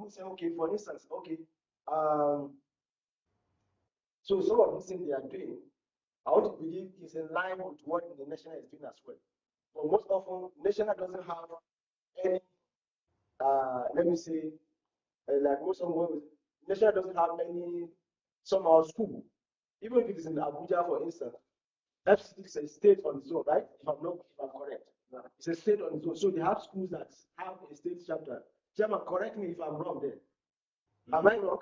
we say, okay, for instance, okay, so some of these things they are doing, I want to believe is in line with what the national is doing as well. But most often, national doesn't have any, let me say, like most of them, national doesn't have any somehow school. Even if it is in Abuja, for instance, FCT is a state on its own, right? If I'm correct. It's a state on its own. So they have schools that have a state chapter. Chairman, correct me if I'm wrong there. Am I wrong?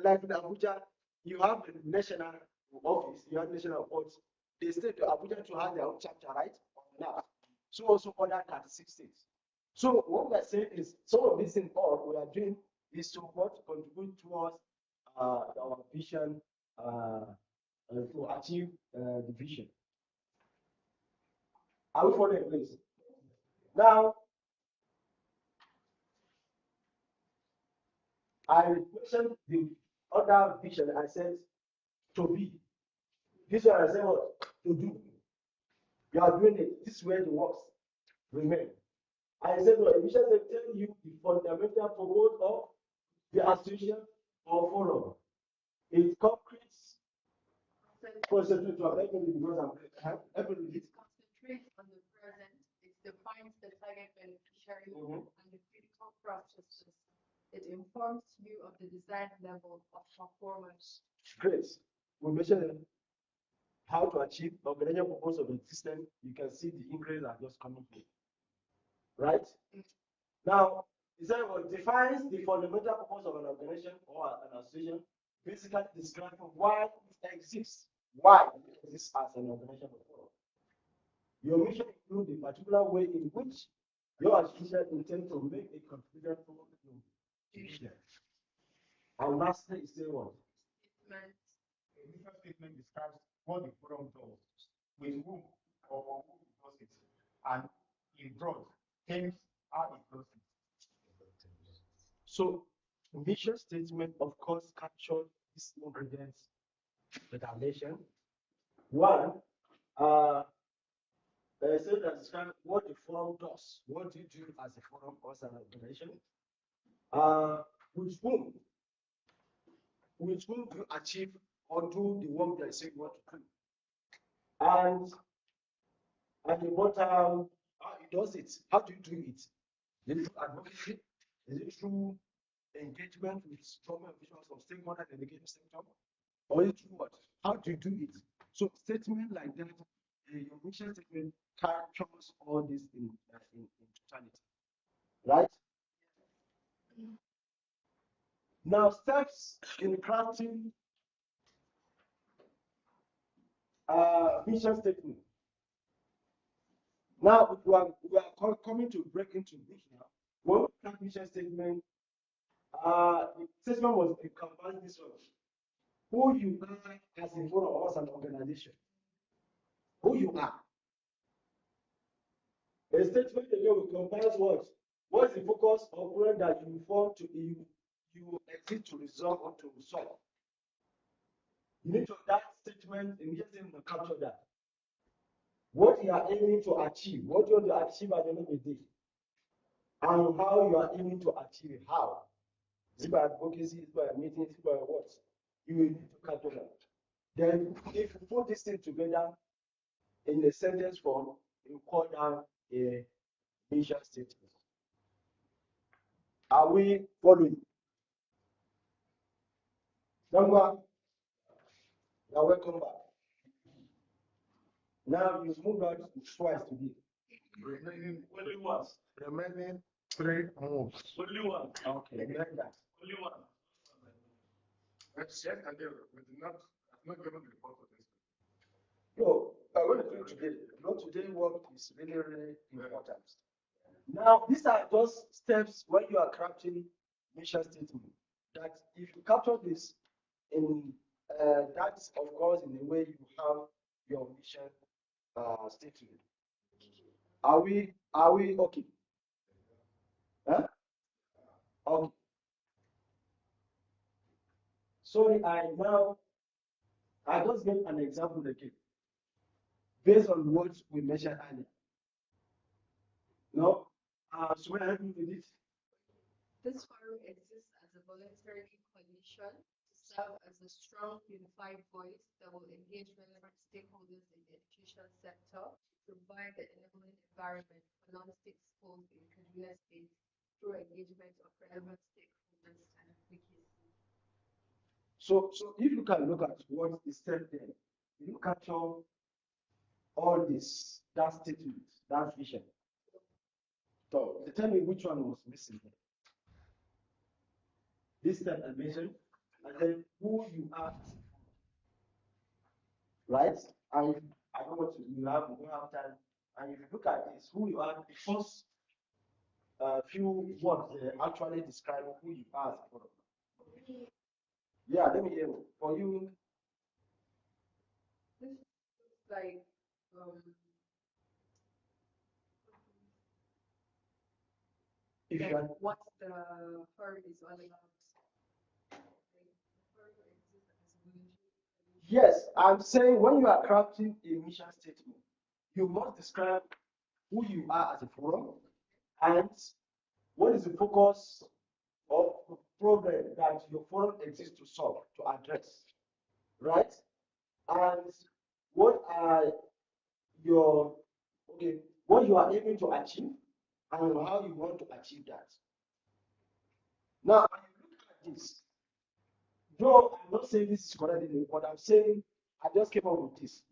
Like in Abuja, you have the national office, you have national boards. The state of Abuja to have their own chapter, right? Now, so also other 36 states. So what we are saying is some of these things all we are doing is to what contribute towards our vision to achieve the vision. Are we following, please? Now, I mentioned the other vision. I said to be. This one I said what to do. You are doing it. This is where the works remain. I said what the vision said tell you the fundamental purpose of the association or forum. It concretes. Concentrate to help me because I'm helping with it. Concentrate on the present. It defines the target beneficiary and the critical processes. It informs you of the desired level of performance. Great. We mentioned how to achieve the organizational purpose of the system. You can see the ingredients are just coming here. Right? Now, it said what defines the fundamental purpose of an organization or an association, basically describing why it exists. Why it exists as an organization. Your mission includes the particular way in which your association intends to make a contribution to your vision. And lastly, it says what? A mission statement describes what the forum does, with whom or who does it, and in broad terms, how it does it. So, mission statement, of course, captures these ingredients that I mentioned. One, so that describes what the forum does. What do you do as a forum or as an organization? With whom? With whom do you achieve or do the work that you say you want to do? And at the bottom, how it does it? How do you do it? Is it through advocacy? Is it through engagement with government officials or stakeholders in the education sector? Or is it through what? How do you do it? So statement like that, your mission statement captures all this in totality. Right? Now, steps in crafting mission statement. Now we are coming to break into this now. When we craft mission statement, the statement was encompass this one. Who you are as a forum or as an organization. Who you are. A statement again will comprise what? What's the focus of problem that you form to you exist to resolve or to solve? You need to that statement immediately to capture that. What you are aiming to achieve, what you want to achieve at the end of the day, and how you are aiming to achieve it. How? Is it by advocacy, is it by meetings, is it by what? You will need to capture that. Then, if you put this thing together in a sentence form, you call down a mission statement. Are we following? Number, you're welcome back. Now you've moved out twice today. Remaining only once. Remaining 3 moves. Only one. Okay, like that. Only one. That's yet again, we did not given the report for this. No, I want to do it today. Not today work is really, really important. Now, these are just steps when you are crafting mission statement. That if you capture this in that's of course in the way you have your mission statement. Are we okay? Huh? Okay. Sorry, I just gave an example again based on what we mentioned earlier. No, so when I help you with it, This forum exists as a voluntary coalition to serve as a strong, unified voice that will engage relevant stakeholders in the education sector, provide the enabling environment for non-state schools in Kaduna State through engagement of relevant stakeholders and advocacy. So if you can look at what is said there, you capture all this, that statement, that vision. So tell me which one was missing there. This step I mentioned, and then who you are, right? And I don't want to, we don't have time. And if you look at this, who you are, the first few words actually describe who you are as a product. Yeah, let me hear you. For you, This looks like if like you are, what the forum is all about. Like, the forum exists as a voluntary coalition. yes, I'm saying when you are crafting a mission statement, you must describe who you are as a forum and what is the focus of the problem that your forum exists to solve, to address, right? And what are your, okay, what you are aiming to achieve and how you want to achieve that. Now, when you look at this, though I'm not saying this is correct, but I'm saying I just came up with this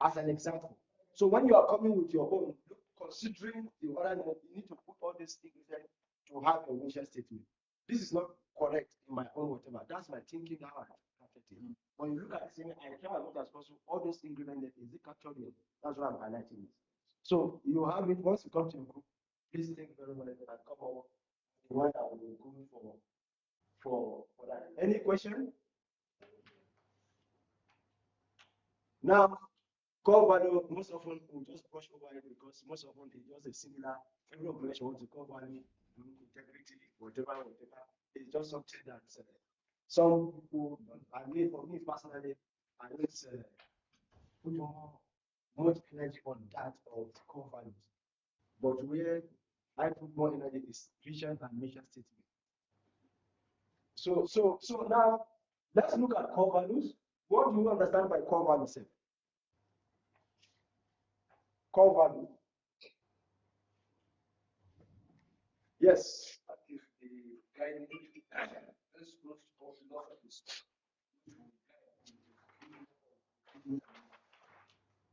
as an example. So when you are coming with your own, considering the other, you need to put all these things there to have a mission statement. This is not correct in my own whatever. That's my thinking how I captured it. When you look at it, saying I try as much as possible, all those ingredients is it captured here? That's why I'm highlighting it. So you have it once you come to your group, please think very well and come up with the one that will be going for that. Any question? Now, core value, most often we just brush over it because most often it's just a similar, every organization wants to core value, integrity, whatever. It's just something that some people, I mean, for me personally, I don't put much energy on that of core values. But where I put more energy is vision and mission statement. So now let's look at core values. What do you understand by core values? Core value. Yes. If the guiding principles of philosophies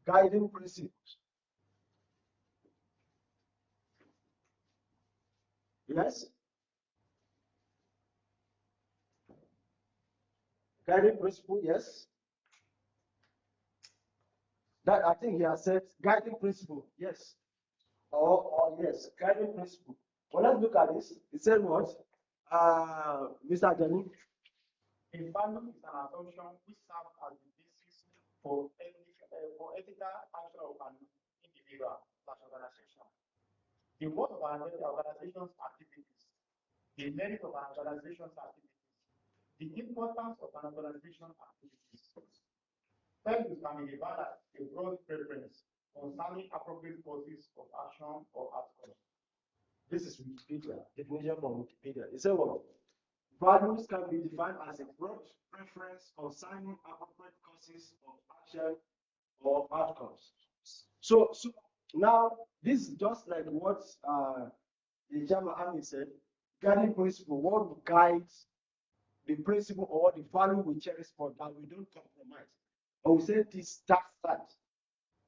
Guiding principles. Yes. Guiding principle, yes. That I think he has said guiding principle, yes. Or yes, guiding principle. Well, let's look at this. It said what? Mr. Jenny. A value is an assumption which serves as the basis for ethical action of an individual slash organization. The worth of an organization's activities, the merit of an organization's activities, the importance of an organization's activities. Values can be defined as a broad preference concerning appropriate courses of action or outcomes. This is Wikipedia, definition from Wikipedia. It said what? Values can be defined as a broad preference concerning appropriate courses of action or outcomes. So now this is just like what the German army said, guiding principle, what guides the principle or the value we cherish for that we don't compromise. Or we say this, that.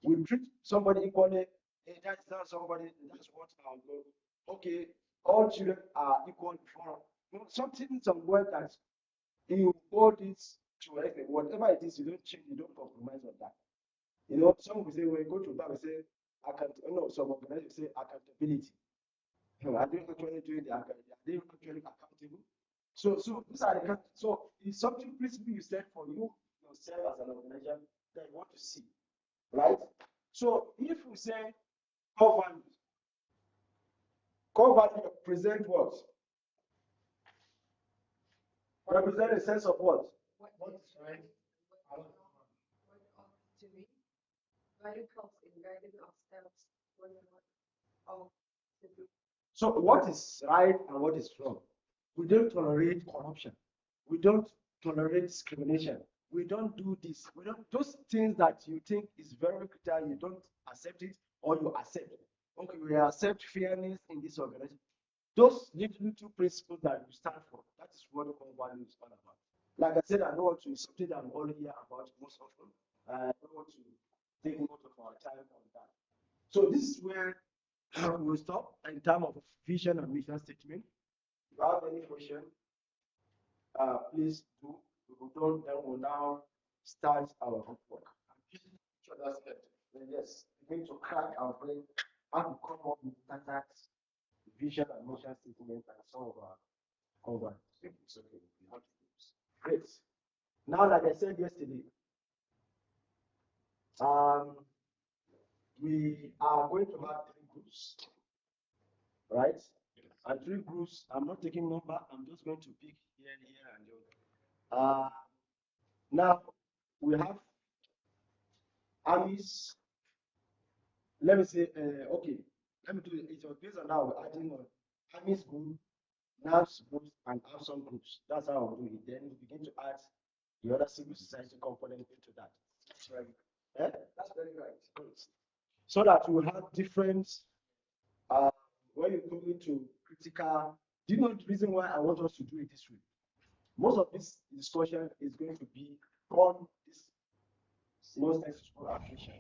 We treat somebody equally, hey, that's not somebody, that's what our goal. Okay, all children are equal before. Something somewhere that you hold it to everything. Whatever it is, you don't change, you don't compromise on that. You know, some will say when you go to bank, we say some organizations say accountability. Are they actually doing the accountability? Are they actually accountable? So these are the so it's something principle you set for you yourself as an organization that you want to see, right? So if we say core value represent what? Represent a sense of what? What is right? What ought to be. Value comes in guiding ourselves when what ought to be. So what is right and what is wrong? We don't tolerate corruption. We don't tolerate discrimination. We don't do this. We don't those things that you think is very critical, you don't accept it or you accept. Okay, we accept fairness in this organization. Those little principles that you stand for, that is what core value is all about. Like I said, I don't want to something that I'm already here about most often. I don't want to take most of our time on that. So this is where we'll stop in terms of vision and mission statement. If you have any question, please do. We will do, then we'll now start our homework. Each other's head. Then yes, we need to crack our brain how to come up with that vision and mission statement and some of our cover. It's okay. We have to use. Great. Now, like I said yesterday, we are going to have three groups, right? And three groups, I'm not taking number, I'm just going to pick here, here, and there. Now, we have armies. Let me say, okay, let me do it. It was based on how we're adding on armies group, NAVS groups, and AMSOM groups. That's how I'll do it. Then we begin to add the other civil society component into that. That's right. Eh? That's very right. So that we have different, when you come into critical, do you know the reason why I want us to do it this way? Most of this discussion is going to be on this most successful application.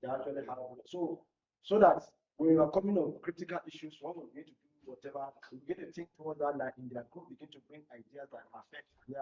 They actually have so that when you are coming on critical issues, when we begin to do whatever, we begin to think towards that line in their group, begin to bring ideas that affect their